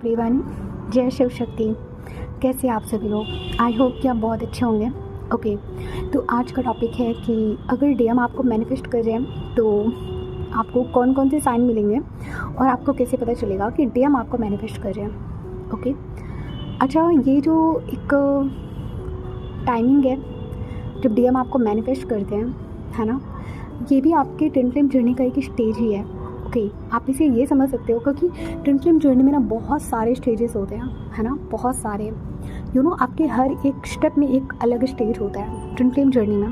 Everyone, जय शिव शक्ति। कैसे आप सभी लोग? आई होप कि आप बहुत अच्छे होंगे। ओके, तो आज का टॉपिक है कि अगर डीएम आपको मैनिफेस्ट कर रहे हैं तो आपको कौन कौन से साइन मिलेंगे और आपको कैसे पता चलेगा कि डीएम आपको मैनिफेस्ट कर रहे हैं। ओके, अच्छा, ये जो एक टाइमिंग है जब डीएम आपको मैनिफेस्ट करते हैं, है ना, ये भी आपके ट्विन फ्लेम जर्नी का एक स्टेज ही है। ओके, आप इसे ये समझ सकते हो क्योंकि ट्विन फ्लेम जर्नी में ना बहुत सारे स्टेजेस होते हैं, है ना, बहुत सारे। आपके हर एक स्टेप में एक अलग स्टेज होता है ट्विन फ्लेम जर्नी में।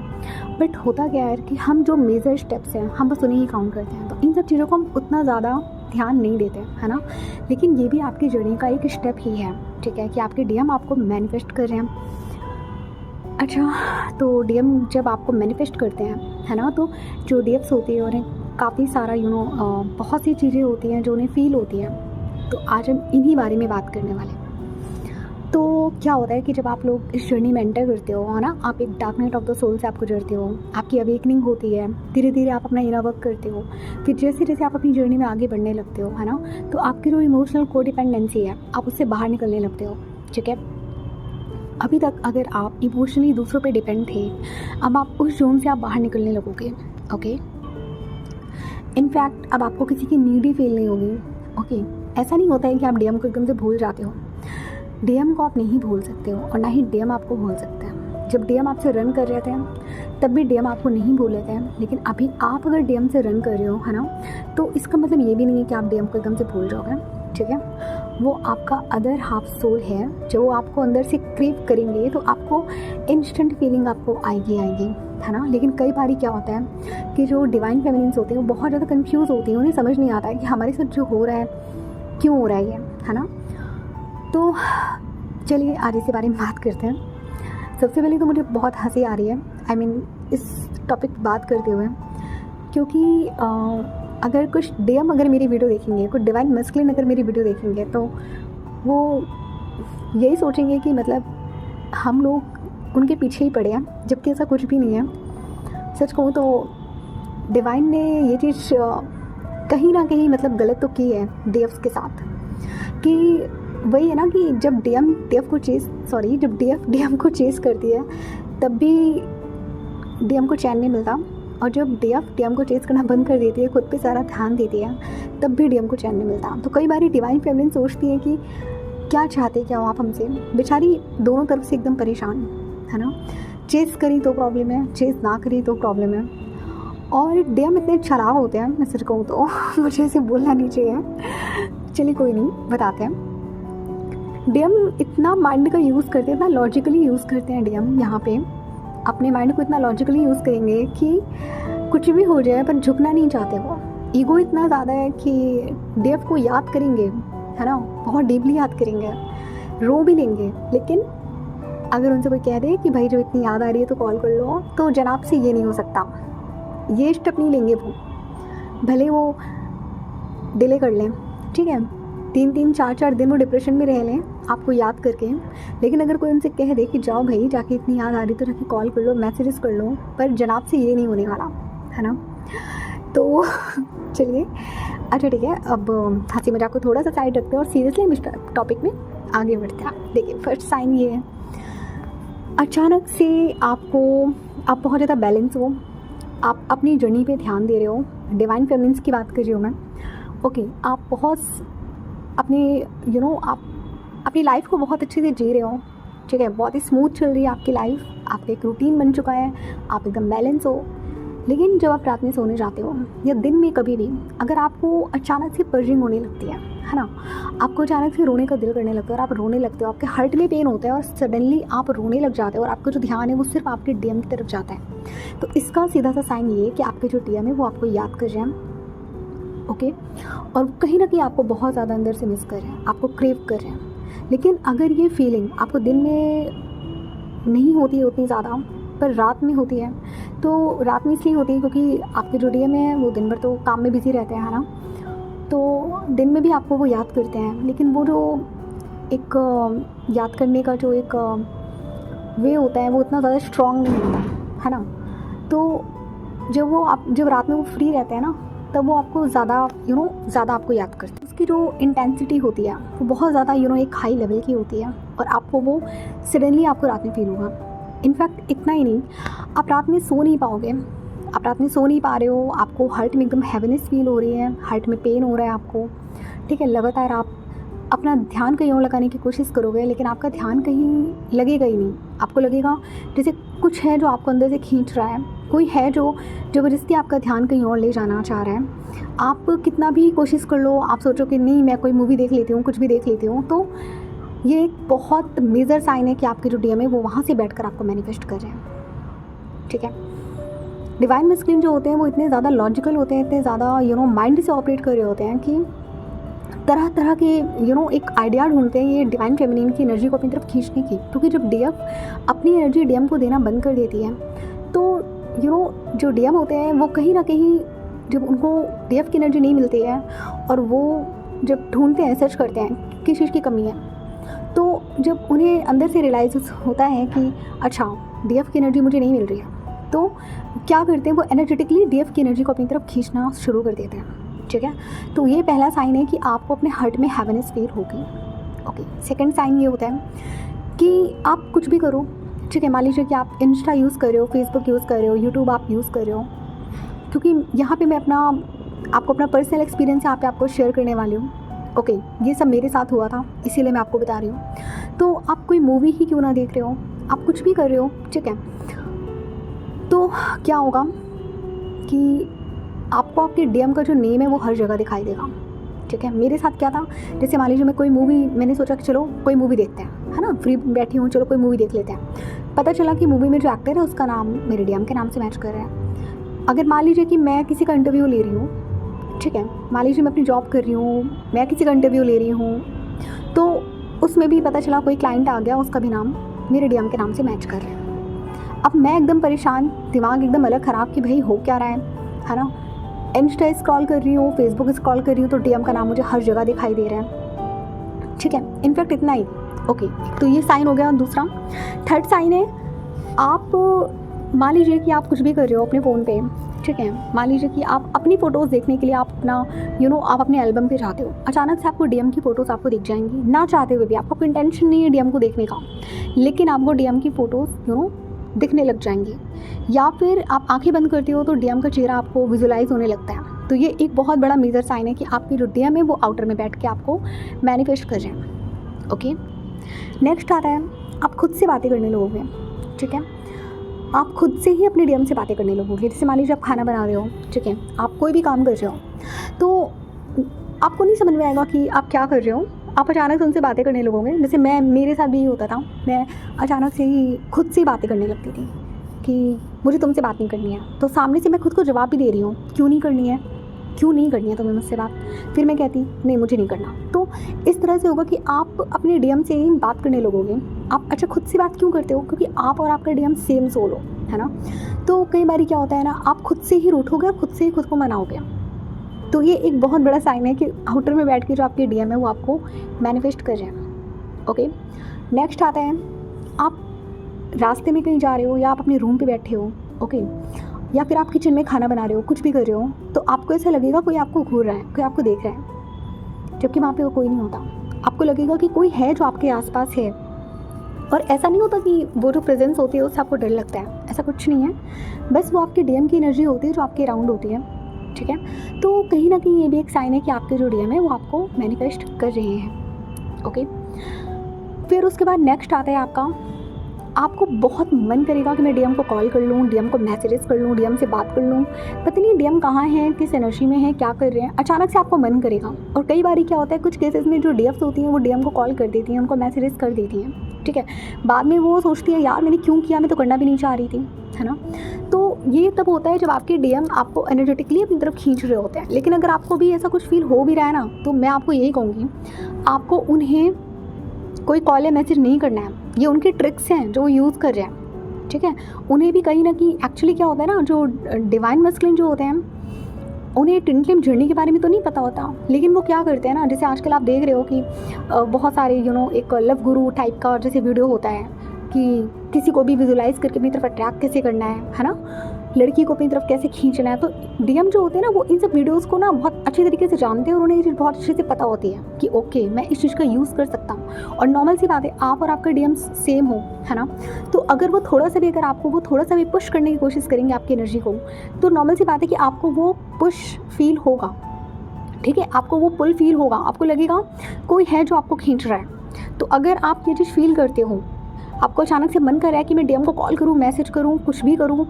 बट होता क्या है कि हम जो मेजर स्टेप्स हैं हम बस उन्हें ही काउंट करते हैं, तो इन सब चीज़ों को हम उतना ज़्यादा ध्यान नहीं देते, है ना। लेकिन ये भी आपकी जर्नी का एक स्टेप ही है, ठीक है, कि आपके डीएम आपको मैनिफेस्ट कर रहे हैं। अच्छा, तो डीएम जब आपको मैनिफेस्ट करते हैं, है ना, तो जो डीएम्स होते हैं उन्हें काफ़ी सारा बहुत सी चीज़ें होती हैं जो उन्हें फ़ील होती हैं। तो आज हम इन्हीं बारे में बात करने वाले हैं। तो क्या होता है कि जब आप लोग इस जर्नी में एंटर करते हो, है ना, आप एक dark night of the soul से आप गुजरते हो, आपकी अवेकनिंग होती है, धीरे धीरे आप अपना इनर वर्क करते हो, फिर जैसे जैसे आप अपनी जर्नी में आगे बढ़ने लगते हो, है ना, तो आपकी जो इमोशनल कोडिपेंडेंसी है आप उससे बाहर निकलने लगते हो, ठीक है। अभी तक अगर आप इमोशनली दूसरों पे डिपेंड थे, अब आप उस जोन से आप बाहर निकलने लगोगे। ओके, इनफैक्ट अब आपको किसी की नीड ही फील नहीं होगी। ओके, ऐसा नहीं होता है कि आप डीएम को एकदम से भूल जाते हो। डीएम को आप नहीं भूल सकते हो और ना ही डीएम आपको भूल सकते हैं। जब डीएम आपसे रन कर रहे थे तब भी डीएम आपको नहीं भूले थे, लेकिन अभी आप अगर डीएम से रन कर रहे हो, है ना, तो इसका मतलब ये भी नहीं है कि आप डीएम को एकदम से भूल जाओगे, ठीक है। वो आपका अदर हाफ सोल है जो आपको अंदर से क्रेव करेंगे, तो आपको इंस्टेंट फीलिंग आपको आएगी, है ना। लेकिन कई बारी क्या होता है कि जो डिवाइन फेमिनिन्स होते हैं वो बहुत ज़्यादा कंफ्यूज होती हैं, उन्हें समझ नहीं आता है कि हमारे साथ जो हो रहा है क्यों हो रहा है ये, है ना। तो चलिए आज इसी बारे में बात करते हैं। सबसे पहले तो मुझे बहुत हंसी आ रही है, आई मीन इस टॉपिक पर बात करते हुए, क्योंकि अगर कुछ डीएम अगर मेरी वीडियो देखेंगे, कुछ डिवाइन मस्कुलिन अगर मेरी वीडियो देखेंगे, तो वो यही सोचेंगे कि मतलब हम लोग उनके पीछे ही पड़े हैं, जबकि ऐसा कुछ भी नहीं है। सच कहूँ तो डिवाइन ने ये चीज़ कहीं ना कहीं मतलब गलत तो की है डीएफ्स के साथ, कि वही है ना कि जब जब डीएम को चेस करती है तब भी डीएम को चैन नहीं मिलता, और जब डीएम को चेस करना बंद कर देती है, खुद पे सारा ध्यान देती है, तब भी डीएम को चैन नहीं मिलता। तो कई बार डिवाइन फेमिनिन सोचती है कि क्या चाहते क्या हो आप हमसे। बेचारी दोनों तरफ से एकदम परेशान, है ना। चेस करी तो प्रॉब्लम है, चेस ना करी तो प्रॉब्लम है। और डीएम इतने चालाक होते हैं, मैं सच कहूँ तो मुझे इसे बोलना नहीं चाहिए, चलिए कोई नहीं, बताते हैं। डीएम इतना माइंड का यूज़ करते हैं, इतना लॉजिकली यूज़ करते हैं डीएम। यहाँ पे अपने माइंड को इतना लॉजिकली यूज़ करेंगे कि कुछ भी हो जाए पर झुकना नहीं चाहते वो। ईगो इतना ज़्यादा है कि डीएफ को याद करेंगे, है ना, बहुत डीपली याद करेंगे, रो भी लेंगे, लेकिन अगर उनसे कोई कह दे कि भाई जो इतनी याद आ रही है तो कॉल कर लो, तो जनाब से ये नहीं हो सकता, ये स्टेप नहीं लेंगे वो, भले वो डिले कर लें, ठीक है, 3-3 4-4 दिन वो डिप्रेशन में रह लें आपको याद करके। लेकिन अगर कोई उनसे कह दे कि जाओ भाई, जाके इतनी याद आ रही तो जाके कॉल कर लो, मैसेजेस कर लो, पर जनाब से ये नहीं होने वाला, है ना। तो चलिए, अच्छा ठीक है, अब हंसी मजाक को थोड़ा सा साइड रखते हैं और सीरियसली हम इस टॉपिक में आगे बढ़ते हैं। देखिए, फर्स्ट साइन ये है, अचानक से आप बहुत ज़्यादा बैलेंस हो, आप अपनी जर्नी पे ध्यान दे रहे हो। डिवाइन फेमिनिन्स की बात कर रही हूँ मैं। ओके, आप बहुत अपनी आप अपनी लाइफ को बहुत अच्छे से जी रहे हो, ठीक है, बहुत ही स्मूथ चल रही है आपकी लाइफ, आपका एक रूटीन बन चुका है, आप एकदम बैलेंस हो। लेकिन जब आप रात में सोने जाते हो या दिन में कभी भी, अगर आपको अचानक से पर्जिंग होने लगती है ना, आपको अचानक से रोने का दिल करने लगता है और आप रोने लगते हो, आपके हार्ट में पेन होता है और सडनली आप रोने लग जाते हो और आपका जो ध्यान है वो सिर्फ आपके डीएम की तरफ जाता है, तो इसका सीधा सा साइन ये है कि आपके जो डीएम है वो आपको याद कर रहे हैं। ओके, और कहीं ना कहीं आपको बहुत ज़्यादा अंदर से मिस कर रहे हैं, आपको क्रेव कर रहे हैं। लेकिन अगर ये फीलिंग आपको दिन में नहीं होती है उतनी ज़्यादा, पर रात में होती है, तो रात में इसलिए होती है क्योंकि आपके जो डीएम है वो दिन भर तो काम में बिजी रहते हैं, है ना, तो दिन में भी आपको वो याद करते हैं, लेकिन वो जो एक याद करने का जो एक वे होता है वो इतना ज़्यादा स्ट्रॉन्ग नहीं होता है ना। तो जब रात में वो फ्री रहते हैं ना, तब वो आपको ज़्यादा ज़्यादा आपको याद करते हैं। उसकी जो इंटेंसिटी होती है वो बहुत ज़्यादा एक हाई लेवल की होती है और आपको वो सडनली आपको रात में फील होगा। इनफैक्ट इतना ही नहीं, आप रात में सो नहीं पाओगे, आप रात में सो नहीं पा रहे हो, आपको हार्ट में एकदम हैवीनेस फील हो रही है, हार्ट में पेन हो रहा है आपको, ठीक है। लगातार आप अपना ध्यान कहीं और लगाने की कोशिश करोगे लेकिन आपका ध्यान कहीं लगेगा ही नहीं। आपको लगेगा जैसे कुछ है जो आपको अंदर से खींच रहा है, कोई है जो ज़बरदस्ती आपका ध्यान कहीं और ले जाना चाह रहा है। आप कितना भी कोशिश कर लो, आप सोचो कि नहीं मैं कोई मूवी देख लेती हूँ, कुछ भी देख लेती हूँ, तो ये एक बहुत मेजर साइन है कि आपके जो डीएम है वो वहाँ से बैठकर आपको मैनिफेस्ट कर रहे हैं, ठीक है। डिवाइन मस्कुलिन जो होते हैं वो इतने ज़्यादा लॉजिकल होते हैं, इतने ज़्यादा माइंड से ऑपरेट कर रहे होते हैं कि तरह तरह के एक आइडिया ढूंढते हैं ये डिवाइन फेमिनिन की एनर्जी को अपनी तरफ खींचने की। क्योंकि जब डीएफ अपनी एनर्जी डीएम को देना बंद कर देती है तो जो डीएम होते हैं वो कहीं ना कहीं जब उनको डीएफ की एनर्जी नहीं मिलती है और वो जब ढूंढते हैं, सर्च करते हैं किस चीज़ की कमी है, तो जब उन्हें अंदर से रियलाइज होता है कि अच्छा डीएफ की एनर्जी मुझे नहीं मिल रही है, तो क्या करते हैं वो एनर्जेटिकली डीएफ की एनर्जी को अपनी तरफ खींचना शुरू कर देते हैं, ठीक है। तो ये पहला साइन है कि आपको अपने हार्ट में हैवीनेस फील होगी। ओके, सेकंड साइन ये होता है कि आप कुछ भी करो, ठीक है। मान लीजिए कि आप इंस्टा यूज़ कर रहे हो, फेसबुक यूज़ कर रहे हो, यूट्यूब आप यूज़ कर रहे हो, क्योंकि यहाँ पे मैं आपको अपना पर्सनल एक्सपीरियंस यहाँ पे आपको शेयर करने वाली हूँ। ओके, ये सब मेरे साथ हुआ था इसीलिए मैं आपको बता रही हूँ। तो आप कोई मूवी ही क्यों ना देख रहे हो, आप कुछ भी कर रहे हो, ठीक है, तो क्या होगा कि आपको आपके डीएम का जो नेम है वो हर जगह दिखाई देगा, ठीक है। मेरे साथ क्या था, जैसे मान लीजिए मैं कोई मूवी, मैंने सोचा कि चलो कोई मूवी देखते हैं, है ना, फ्री बैठी हूँ, चलो कोई मूवी देख लेते हैं। पता चला कि मूवी में जो एक्टर है उसका नाम मेरे डीएम के नाम से मैच कर रहा है। अगर मान लीजिए कि मैं किसी का इंटरव्यू ले रही हूँ, ठीक है, मान लीजिए मैं अपनी जॉब कर रही हूँ, मैं किसी का इंटरव्यू ले रही हूँ, तो उसमें भी पता चला कोई क्लाइंट आ गया, उसका भी नाम मेरे डीएम के नाम से मैच कर रहा है। अब मैं एकदम परेशान, दिमाग एकदम अलग ख़राब कि भाई हो क्या रहा है ना। इंस्टा स्क्रॉल कर रही हूँ, फेसबुक स्क्रॉल कर रही हूँ, तो डीएम का नाम मुझे हर जगह दिखाई दे रहा है, ठीक है। इनफैक्ट इतना ही, ओके, तो ये साइन हो गया। दूसरा, थर्ड साइन है, आप मान लीजिए कि आप कुछ भी कर रहे हो अपने फ़ोन पे, ठीक है। मान लीजिए कि आप अपनी फ़ोटोज़ देखने के लिए आप अपना आप अपने एल्बम पे जाते हो, अचानक से आपको डीएम की फ़ोटोज़ आपको दिख जाएंगी, ना चाहते हुए भी। आपका कोई इंटेंशन नहीं है डीएम को देखने का, लेकिन आपको डीएम की फ़ोटोज़ दिखने लग जाएंगी। या फिर आप आंखें बंद करते हो तो डीएम का चेहरा आपको विजुलाइज होने लगता है। तो ये एक बहुत बड़ा मेजर साइन है कि आपकी जो डीएम है वो आउटर में बैठ के आपको मैनिफेस्ट कर रहे हैं। ओके, नेक्स्ट आता है, आप खुद से बातें करने लगोगे, ठीक है। आप खुद से ही अपने डीएम से बातें करने लगोगे। जैसे मान लीजिए आप खाना बना रहे हो, ठीक है, आप कोई भी काम कर रहे हो, तो आपको नहीं समझ में आएगा कि आप क्या कर रहे हो, आप अचानक से उनसे बातें करने लगोगे। जैसे मेरे साथ भी ये होता था, मैं अचानक से ही खुद से बातें करने लगती थी कि मुझे तुमसे बात नहीं करनी है, तो सामने से मैं खुद को जवाब भी दे रही हूँ, क्यों नहीं करनी है, क्यों नहीं करनी है तुम्हें मुझसे बात। फिर मैं कहती नहीं मुझे नहीं करना। तो इस तरह से होगा कि आप अपने डीएम से ही बात करने लगोगे। आप अच्छा खुद से बात क्यों करते हो, क्योंकि आप और आपका डीएम सेम सोल हो, है ना। तो कई बार क्या होता है ना, आप खुद से ही रूठोगे, खुद से ही खुद को मनाओगे। तो ये एक बहुत बड़ा साइन है कि आउटर में बैठ के जो आपके डीएम है वो आपको मैनिफेस्ट कर रहे हैं। ओके, नेक्स्ट आता है, आप रास्ते में कहीं जा रहे हो या आप अपने रूम पे बैठे हो, ओके, या फिर आप किचन में खाना बना रहे हो, कुछ भी कर रहे हो, तो आपको ऐसा लगेगा कोई आपको घूर रहा है, कोई आपको देख रहा है, जबकि वहाँ पे वो कोई नहीं होता। आपको लगेगा कि कोई है जो आपके आसपास है। और ऐसा नहीं होता कि वो जो प्रेजेंस होती है उससे आपको डर लगता है, ऐसा कुछ नहीं है। बस वो आपके डीएम की एनर्जी होती है जो आपके अराउंड होती है, ठीक है। तो कहीं ना कहीं ये भी एक साइन है कि आपके जो डीएम है वो आपको मैनिफेस्ट कर रहे हैं। ओके, फिर उसके बाद नेक्स्ट आता है आपको बहुत मन करेगा कि मैं डीएम को कॉल कर लूँ, डीएम को मैसेजेस कर लूँ, डीएम से बात कर लूँ, पता नहीं डीएम कहाँ हैं, किस एनर्जी में है, क्या कर रहे हैं, अचानक से आपको मन करेगा। और कई बार क्या होता है, कुछ केसेस में जो डीएफ्स होती हैं वो डीएम को कॉल कर देती हैं, उनको मैसेजेस कर देती हैं, ठीक है। बाद में वो सोचती है यार मैंने क्यों किया, मैं तो करना भी नहीं चाह रही थी, है ना। तो ये तब होता है जब आपके डीएम आपको एनर्जेटिकली अपनी तरफ खींच रहे होते हैं। लेकिन अगर आपको भी ऐसा कुछ फील हो भी रहा है ना, तो मैं आपको यही कहूँगी, आपको उन्हें कोई कॉल या मैसेज नहीं करना है। ये उनकी ट्रिक्स हैं जो वो यूज़ कर रहे हैं, ठीक है। उन्हें भी कहीं ना कहीं एक्चुअली क्या होता है ना, जो डिवाइन मस्कुलिन जो होते हैं उन्हें ट्विन फ्लेम जर्नी के बारे में तो नहीं पता होता, लेकिन वो क्या करते हैं ना, जैसे आजकल आप देख रहे हो कि बहुत सारे एक लव गुरु टाइप का जैसे वीडियो होता है, कि किसी को भी विजुलाइज करके अपनी तरफ अट्रैक्ट कैसे करना है ना, लड़की को अपनी तरफ कैसे खींचना है। तो डीएम जो होते हैं ना वो इन सब वीडियोस को ना बहुत अच्छी तरीके से जानते हैं और उन्हें ये चीज़ बहुत अच्छे से पता होती है कि ओके मैं इस चीज़ का यूज़ कर सकता हूँ। और नॉर्मल सी बात है, आप और आपका डीएम सेम हो, है ना, तो अगर वो थोड़ा सा भी, अगर आपको वो थोड़ा सा भी पुश करने की कोशिश करेंगे आपकी एनर्जी को, तो नॉर्मल सी बात है कि आपको वो पुश फील होगा, ठीक है, आपको वो पुल फील होगा, आपको लगेगा कोई है जो आपको खींच रहा है। तो अगर आप ये चीज़ फील करते हो, आपको अचानक से मन कर रहा है कि मैं डीएम को कॉल करूँ, मैसेज करूँ, कुछ भी करूँ,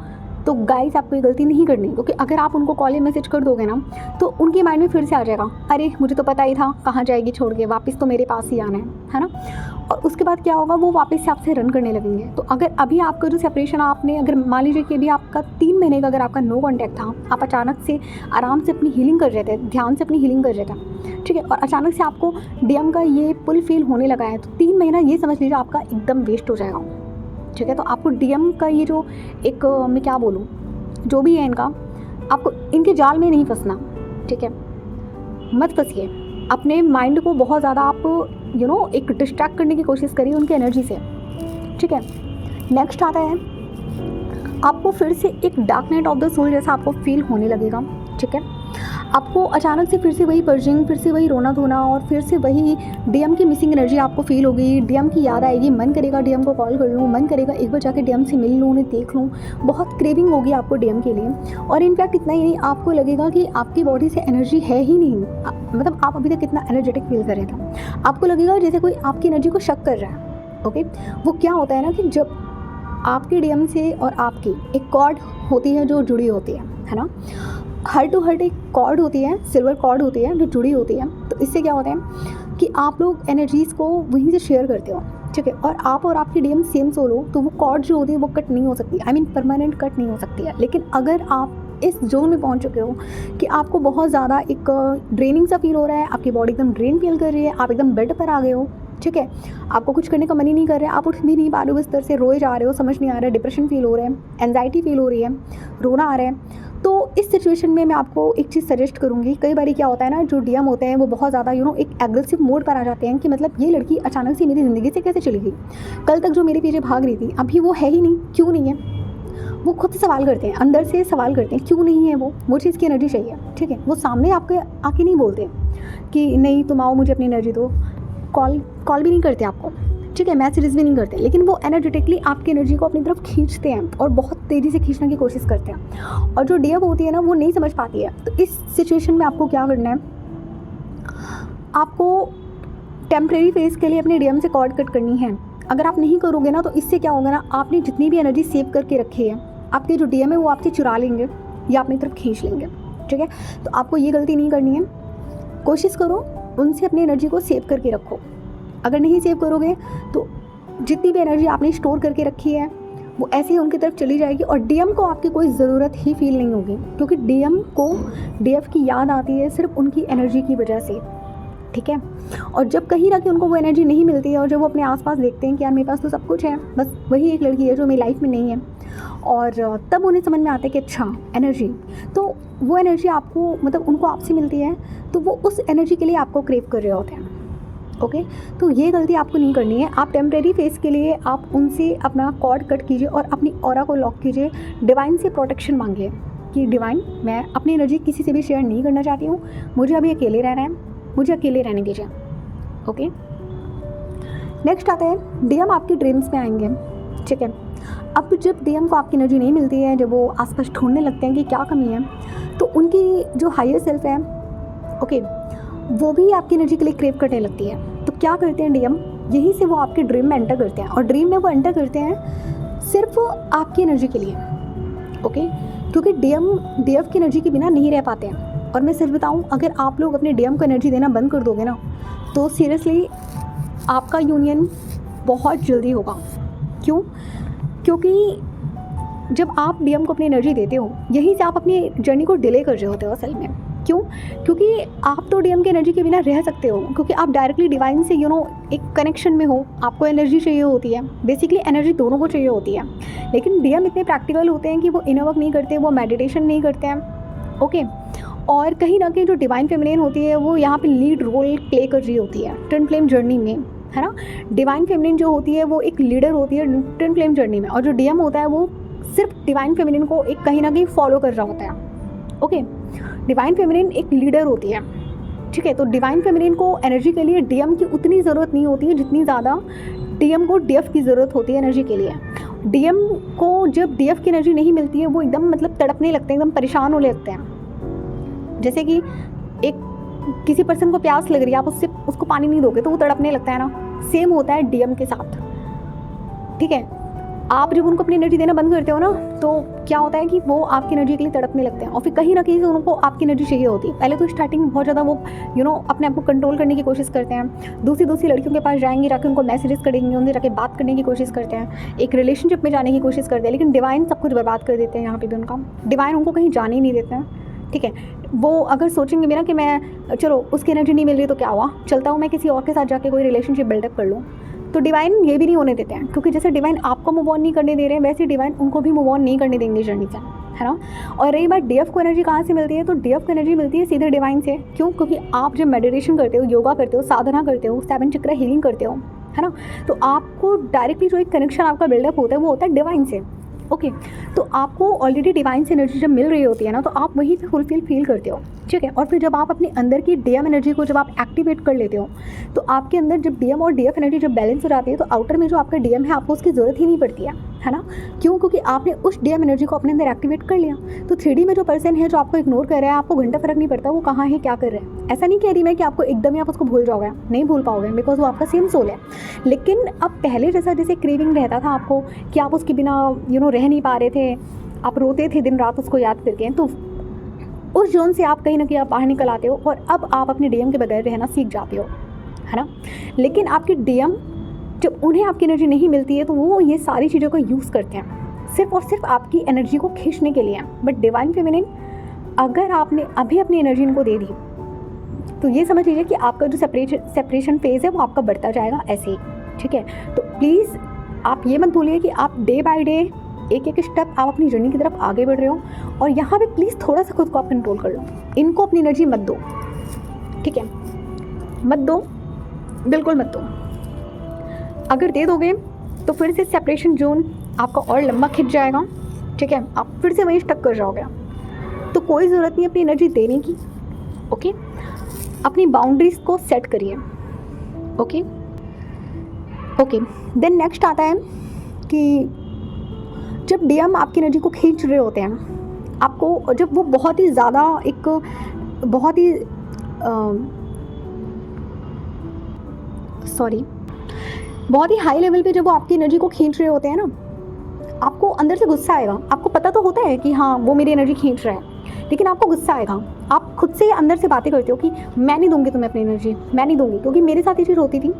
तो गाइस आपको ये गलती नहीं करनी, क्योंकि अगर आप उनको कॉल या मैसेज कर दोगे ना तो उनके माइंड में फिर से आ जाएगा, अरे मुझे तो पता ही था, कहाँ जाएगी छोड़ के, वापस तो मेरे पास ही आना है ना। और उसके बाद क्या होगा, वो वापस से आपसे रन करने लगेंगे। तो अगर अभी आपका जो सेपरेशन आपने, अगर मान लीजिए कि अभी आपका 3 महीने का अगर आपका नो कॉन्टैक्ट था, आप अचानक से आराम से अपनी हीलिंग कर रहे थे, ध्यान से अपनी हीलिंग कर रहे थे, ठीक है, और अचानक से आपको डीएम का ये पुल फील होने लगा है, तो 3 महीना ये समझ लीजिए आपका एकदम वेस्ट हो जाएगा, ठीक है। तो आपको डीएम का ये जो एक, मैं क्या बोलूँ, जो भी है इनका, आपको इनके जाल में नहीं फंसना, ठीक है, मत फंसिए। अपने माइंड को बहुत ज़्यादा आप एक डिस्ट्रैक्ट करने की कोशिश करिए उनकी एनर्जी से, ठीक है। नेक्स्ट आता है, आपको फिर से एक dark night of the soul जैसा आपको फील होने लगेगा, ठीक है। आपको अचानक से फिर से वही पर्जिंग, फिर से वही रोना धोना और फिर से वही डीएम की मिसिंग एनर्जी आपको फील होगी, डीएम की याद आएगी, मन करेगा डीएम को कॉल कर लूँ, मन करेगा एक बार जाके डीएम से मिल लूँ, उन्हें देख लूँ, बहुत क्रेविंग होगी आपको डीएम के लिए। और इनफैक्ट इतना ही नहीं, आपको लगेगा कि आपकी बॉडी से एनर्जी है ही नहीं, मतलब आप अभी तक कितना एनर्जेटिक फील कर रहे थे, आपको लगेगा जैसे कोई आपकी एनर्जी को शक कर रहा है, ओके। वो क्या होता है ना कि जब आपके डीएम से और आपकी एक कॉर्ड होती है जो जुड़ी होती है ना, हार्ट टू हार्ट एक कॉर्ड होती है, सिल्वर कॉर्ड होती है जो जुड़ी होती है। तो इससे क्या होता है कि आप लोग एनर्जीज़ को वहीं से शेयर करते हो, ठीक है, और आप और आपकी डीएम सेम सोल हो, तो वो कॉर्ड जो होती है वो कट नहीं हो सकती, आई मीन परमानेंट कट नहीं हो सकती है। लेकिन अगर आप इस जोन में पहुंच चुके हो कि आपको बहुत ज़्यादा एक ड्रेनिंग सा फील हो रहा है, आपकी बॉडी एकदम ड्रेन फील कर रही है, आप एकदम बेड पर आ गए हो, ठीक है, आपको कुछ करने का मन ही नहीं कर रहा है, आप उठ भी नहीं पा रहे हो, बिस्तर से रोए जा रहे हो, समझ नहीं आ रहा है, डिप्रेशन फील हो रहा है, एंजाइटी फील हो रही है, रोना आ रहा है, तो इस सिचुएशन में मैं आपको एक चीज़ सजेस्ट करूँगी। कई बार क्या होता है ना, जो डीएम होते हैं वो बहुत ज़्यादा एक एग्रेसिव मोड पर आ जाते हैं कि मतलब ये लड़की अचानक से मेरी ज़िंदगी से कैसे चली गई, कल तक जो मेरे पीछे भाग रही थी अभी वो है ही नहीं, क्यों नहीं है। वो खुद से सवाल करते हैं, अंदर से सवाल करते हैं क्यों नहीं है, वो चीज़ की एनर्जी चाहिए, ठीक है। वो सामने आपके आके नहीं बोलते कि नहीं तुम आओ मुझे अपनी एनर्जी दो, कॉल भी नहीं करते आपको, ठीक है, मैसेजेस भी नहीं करते, लेकिन वो एनर्जेटिकली आपकी एनर्जी को अपनी तरफ खींचते हैं और बहुत तेज़ी से खींचने की कोशिश करते हैं। और जो डीएम होती है ना वो नहीं समझ पाती है। तो इस सिचुएशन में आपको क्या करना है, आपको टेम्प्रेरी फेज के लिए अपने डीएम से कॉर्ड कट करनी है। अगर आप नहीं करोगे ना तो इससे क्या होगा ना, आपने जितनी भी एनर्जी सेव करके रखी है, आपके जो डीएम है वो आपसे चुरा लेंगे या अपनी तरफ खींच लेंगे, ठीक है। तो आपको ये गलती नहीं करनी है, कोशिश करो उनसे अपनी एनर्जी को सेव करके रखो। अगर नहीं सेव करोगे तो जितनी भी एनर्जी आपने स्टोर करके रखी है वो ऐसे ही उनकी तरफ चली जाएगी और डीएम को आपकी कोई ज़रूरत ही फील नहीं होगी, क्योंकि डीएम को डीएफ की याद आती है सिर्फ उनकी एनर्जी की वजह से, ठीक है। और जब कहीं ना कहीं उनको वो एनर्जी नहीं मिलती है और जब वो अपने आसपास देखते हैं कि यार मेरे पास तो सब कुछ है, बस वही एक लड़की है जो मेरी लाइफ में नहीं है, और तब उन्हें समझ में आता है कि अच्छा एनर्जी, तो वो एनर्जी आपको, मतलब उनको आपसे मिलती है, तो वो उस एनर्जी के लिए आपको क्रेव कर रहे होते हैं, ओके। तो ये गलती आपको नहीं करनी है। आप टेम्प्रेरी फेस के लिए आप उनसे अपना कॉर्ड कट कीजिए और अपनी ऑरा को लॉक कीजिए, डिवाइन से प्रोटेक्शन मांगिए कि डिवाइन मैं अपनी एनर्जी किसी से भी शेयर नहीं करना चाहती हूँ, मुझे अभी अकेले रहना है, मुझे अकेले रहने दीजिए, ओके। नेक्स्ट आता है, डीएम आपकी ड्रीम्स में आएंगे, ठीक है। अब जब डीएम को आपकी एनर्जी नहीं मिलती है, जब वो आसपास ढूंढने लगते हैं कि क्या कमी है, तो उनकी जो हायर सेल्फ है, ओके, वो भी आपकी एनर्जी के लिए क्रेव करने लगती है। तो क्या करते हैं डीएम, यहीं से वो आपके ड्रीम में एंटर करते हैं और ड्रीम में वो एंटर करते हैं सिर्फ आपकी एनर्जी के लिए, ओके, क्योंकि डीएफ की एनर्जी के बिना नहीं रह पाते हैं। और मैं सिर्फ बताऊं, अगर आप लोग अपने डीएम को एनर्जी देना बंद कर दोगे ना तो सीरियसली आपका यूनियन बहुत जल्दी होगा। क्यों? क्योंकि जब आप डीएम को अपनी एनर्जी देते हो, यहीं से आप अपनी जर्नी को डिले कर रहे होते हो असल में। क्यों? क्योंकि आप तो डीएम की एनर्जी के बिना रह सकते हो, क्योंकि आप डायरेक्टली डिवाइन से एक कनेक्शन में हो, आपको एनर्जी चाहिए होती है, बेसिकली एनर्जी दोनों को चाहिए होती है। लेकिन डीएम इतने प्रैक्टिकल होते हैं कि वो इनर वर्क नहीं करते, वो मेडिटेशन नहीं करते हैं, ओके। और कहीं ना कहीं जो डिवाइन फेमिनिन होती है वो यहाँ पे लीड रोल प्ले कर रही होती है ट्विन फ्लेम जर्नी में, है ना। डिवाइन फेमिनिन जो होती है वो एक लीडर होती है ट्विन फ्लेम जर्नी में, और जो डीएम होता है वो सिर्फ डिवाइन फेमिनिन को एक कहीं ना कहीं फॉलो कर रहा होता है। ओके, डिवाइन फेमिनिन एक लीडर होती है, ठीक है। तो डिवाइन फेमिनिन को एनर्जी के लिए डीएम की उतनी ज़रूरत नहीं होती है जितनी ज़्यादा डीएम को डीएफ की ज़रूरत होती है एनर्जी के लिए। डीएम को जब डीएफ की एनर्जी नहीं मिलती है वो एकदम मतलब तड़पने लगते हैं, एकदम परेशान होने लगते हैं। जैसे कि एक किसी पर्सन को प्यास लग रही है, आप उसको पानी नहीं दोगे तो वो तड़पने लगता है ना, सेम होता है डीएम के साथ, ठीक है। आप जब उनको अपनी एनर्जी देना बंद करते हो ना तो क्या होता है कि वो आपकी एनर्जी के लिए तड़पने लगते हैं, और फिर कहीं ना कहीं से उनको आपकी एनर्जी चाहिए होती है। पहले तो स्टार्टिंग में बहुत ज़्यादा वो अपने आप को कंट्रोल करने की कोशिश करते हैं, दूसरी लड़कियों के पास जाएंगे, जाके उनको मैसेजेस करेंगे, उनसे जाके बात करने की कोशिश करते हैं, एक रिलेशनशिप में जाने की कोशिश करते हैं, लेकिन डिवाइन सब कुछ बर्बाद कर देते हैं। यहाँ पे भी उनका डिवाइन उनको कहीं जाने ही नहीं देते हैं, ठीक है। वो अगर सोचेंगे भी ना कि मैं चलो उसकी एनर्जी नहीं मिल रही तो क्या हुआ, चलता हूँ मैं किसी और के साथ जाके कोई रिलेशनशिप बिल्डअप कर लूँ, तो डिवाइन ये भी नहीं होने देते हैं, क्योंकि जैसे डिवाइन आपको मूव ऑन नहीं करने दे रहे हैं वैसे डिवाइन उनको भी मूव ऑन नहीं करने देंगे जर्नी से, है ना। और रही बात डीएफ को एनर्जी कहाँ से मिलती है, तो डीएफ को एनर्जी मिलती है सीधे डिवाइन से। क्यों? क्योंकि आप जब मेडिटेशन करते हो, योगा करते हो, साधना करते हो, 7 चक्र हीलिंग करते हो, है ना, तो आपको डायरेक्टली जो एक कनेक्शन आपका बिल्डअप होता है वो होता है डिवाइन से। ओके, तो आपको ऑलरेडी डिवाइन से एनर्जी जब मिल रही होती है ना तो आप वहीं पे फुलफिल फील करते हो, ठीक है। और फिर जब आप अपने अंदर की डीएम एनर्जी को जब आप एक्टिवेट कर लेते हो तो आपके अंदर जब डीएम और डीएफ एनर्जी जब बैलेंस हो जाती है तो आउटर में जो आपका डीएम है आपको उसकी ज़रूरत ही नहीं पड़ती है ना। क्यों? क्योंकि आपने उस डीएम एनर्जी को अपने अंदर एक्टिवेट कर लिया। तो 3D में जो पर्सन है जो आपको इग्नोर कर रहा है, आपको घंटा फर्क नहीं पड़ता वो कहाँ है, क्या कर रहा है। ऐसा नहीं कह रही मैं कि आपको एकदम ही आप उसको भूल जाओगे, नहीं भूल पाओगे, बिकॉज वो आपका सेम सोल है। लेकिन अब पहले जैसे क्रेविंग रहता था आपको कि आप उसके बिना रह नहीं पा रहे थे, आप रोते थे दिन रात उसको याद करके, तो उस जोन से आप कहीं ना कहीं आप बाहर निकल आते हो और अब आप अपने डीएम के बगैर रहना सीख जाते हो, है ना। लेकिन आपके डीएम जब उन्हें आपकी एनर्जी नहीं मिलती है तो वो ये सारी चीज़ों का यूज़ करते हैं सिर्फ और सिर्फ आपकी एनर्जी को खींचने के लिए। बट डिवाइन फेमिनिन अगर आपने अभी अपनी एनर्जी इनको दे दी तो ये समझ लीजिए कि आपका जो सेपरेशन फेज़ है वो आपका बढ़ता जाएगा ऐसे ही, ठीक है। तो प्लीज़ आप ये मत भूलिए कि आप डे बाय डे एक स्टेप आप अपनी जर्नी की तरफ आगे बढ़ रहे हो, और यहाँ पे प्लीज़ थोड़ा सा खुद को आप कंट्रोल कर लो। इनको अपनी एनर्जी मत दो, ठीक है, मत दो, बिल्कुल मत दो। अगर दे दोगे तो फिर से सेपरेशन जोन आपका और लंबा खिंच जाएगा, ठीक है, आप फिर से वहीं स्टक कर जाओगे। तो कोई ज़रूरत नहीं अपनी एनर्जी देने की, ओके। अपनी बाउंड्रीज़ को सेट करिए, ओके। देन नेक्स्ट आता है कि जब डीएम आपकी एनर्जी को खींच रहे होते हैं, आपको जब वो बहुत ही ज़्यादा बहुत ही हाई लेवल पे जब वो आपकी एनर्जी को खींच रहे होते हैं ना, आपको अंदर से गुस्सा आएगा। आपको पता तो होता है कि हाँ वो मेरी एनर्जी खींच रहा है, लेकिन आपको गुस्सा आएगा। आप खुद से अंदर से बातें करते हो कि मैं नहीं दूंगी तुम्हें अपनी एनर्जी, मैं नहीं दूंगी। क्योंकि मेरे साथ ये चीज़ होती थी,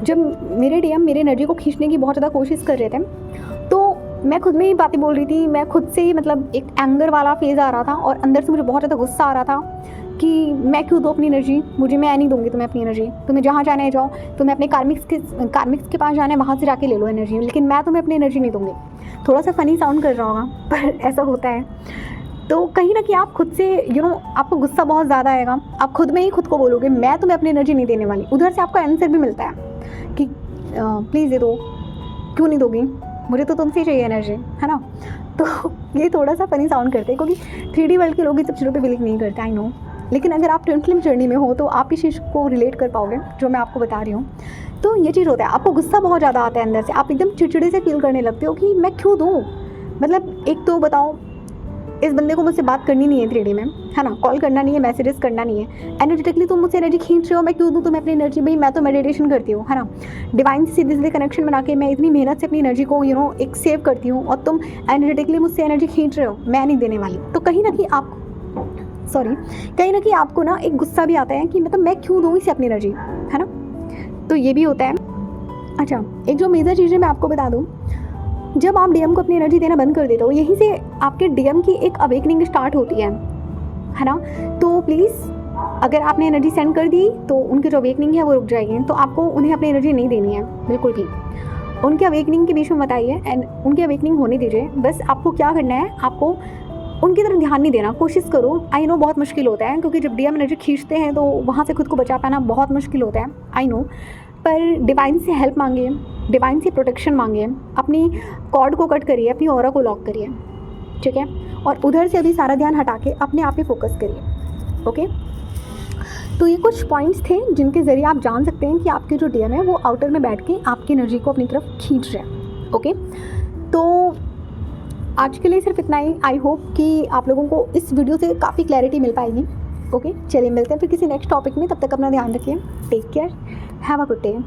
जब मेरे डीएम मेरी एनर्जी को खींचने की बहुत ज़्यादा कोशिश कर रहे थे तो मैं खुद में ही बातें बोल रही थी, मैं खुद से ही मतलब एक एंगर वाला फेज़ आ रहा था और अंदर से मुझे बहुत ज़्यादा गुस्सा आ रहा था कि मैं क्यों दूँ अपनी एनर्जी, मैं नहीं दूंगी तुम्हें अपनी एनर्जी, तुम्हें जहाँ जाना है जाओ, तुम्हें अपने कार्मिक्स के पास जाना है वहाँ से जाके ले लो एनर्जी, लेकिन मैं तुम्हें अपनी एनर्जी नहीं दूंगी। थोड़ा सा फ़नी साउंड कर रहा होगा पर ऐसा होता है। तो कहीं ना कहीं आप खुद से आपको गुस्सा बहुत ज़्यादा आएगा, आप खुद में ही खुद को बोलोगे मैं तुम्हें अपनी एनर्जी नहीं देने वाली। उधर से आपको आंसर भी मिलता है कि प्लीज़ दे दो, क्यों नहीं दोगी, मुझे तो तुमसे ही चाहिए एनर्जी, है ना। तो ये थोड़ा सा फनी साउंड करते हैं क्योंकि 3D वर्ल्ड के लोग इस सब चीज़ों पे बिलीव नहीं करते, आई नो। लेकिन अगर आप ट्विन फ्लेम जर्नी में हो तो आप इस चीज़ को रिलेट कर पाओगे जो मैं आपको बता रही हूँ। तो ये चीज़ होता है, आपको गुस्सा बहुत ज़्यादा आता है अंदर से, आप एकदम चिड़चिड़े से फील करने लगते हो कि मैं क्यों दूँ। मतलब एक तो बताओ, इस बंदे को मुझसे बात करनी नहीं है 3D में, है ना, कॉल करना नहीं है, मैसेजेस करना नहीं है, एनर्जेटिकली तुम मुझसे एनर्जी खींच रहे हो, मैं क्यों दूँ तुम्हें अपनी एनर्जी। भाई मैं तो मेडिटेशन करती हूँ, है ना, डिवाइन से सीधे सीधे कनेक्शन बना के मैं इतनी मेहनत से अपनी एनर्जी को एक सेव करती हूँ, और तुम एनर्जेटिकली मुझसे एनर्जी खींच रहे हो, मैं नहीं देने वाली। तो कहीं ना कहीं आपको ना एक गुस्सा भी आता है कि मतलब मैं क्यों दूँ इसे अपनी एनर्जी, है ना। तो ये भी होता है। अच्छा, एक जो मेजर चीज़ है मैं आपको बता दूँ, जब आप डीएम को अपनी एनर्जी देना बंद कर देते हो, यहीं से आपके डीएम की एक अवेकनिंग स्टार्ट होती है ना। तो प्लीज़ अगर आपने एनर्जी सेंड कर दी तो उनकी जो अवेकनिंग है वो रुक जाएगी। तो आपको उन्हें अपनी एनर्जी नहीं देनी है बिल्कुल भी, उनके अवेकनिंग के बीच में बताइए एंड उनकी अवेकनिंग होने दीजिए। बस आपको क्या करना है, आपको उनकी तरफ ध्यान नहीं देना, कोशिश करो। आई नो बहुत मुश्किल होता है क्योंकि जब डीएम एनर्जी खींचते हैं तो वहाँ से खुद को बचा पाना बहुत मुश्किल होता है, आई नो। पर डिवाइन से हेल्प मांगिए, डिवाइन से प्रोटेक्शन मांगिए, अपनी कॉर्ड को कट करिए, अपनी ऑरा को लॉक करिए, ठीक है, और उधर से अभी सारा ध्यान हटा के अपने आप पे फोकस करिए। ओके, तो ये कुछ पॉइंट्स थे जिनके ज़रिए आप जान सकते हैं कि आपके जो डीएम है वो आउटर में बैठ के आपकी एनर्जी को अपनी तरफ खींच रहे हैं। ओके, तो आज के लिए सिर्फ इतना ही। आई होप कि आप लोगों को इस वीडियो से काफ़ी क्लैरिटी मिल पाएगी। ओके, चलिए मिलते हैं फिर किसी नेक्स्ट टॉपिक में, तब तक अपना ध्यान रखिए। Take care, have a good day.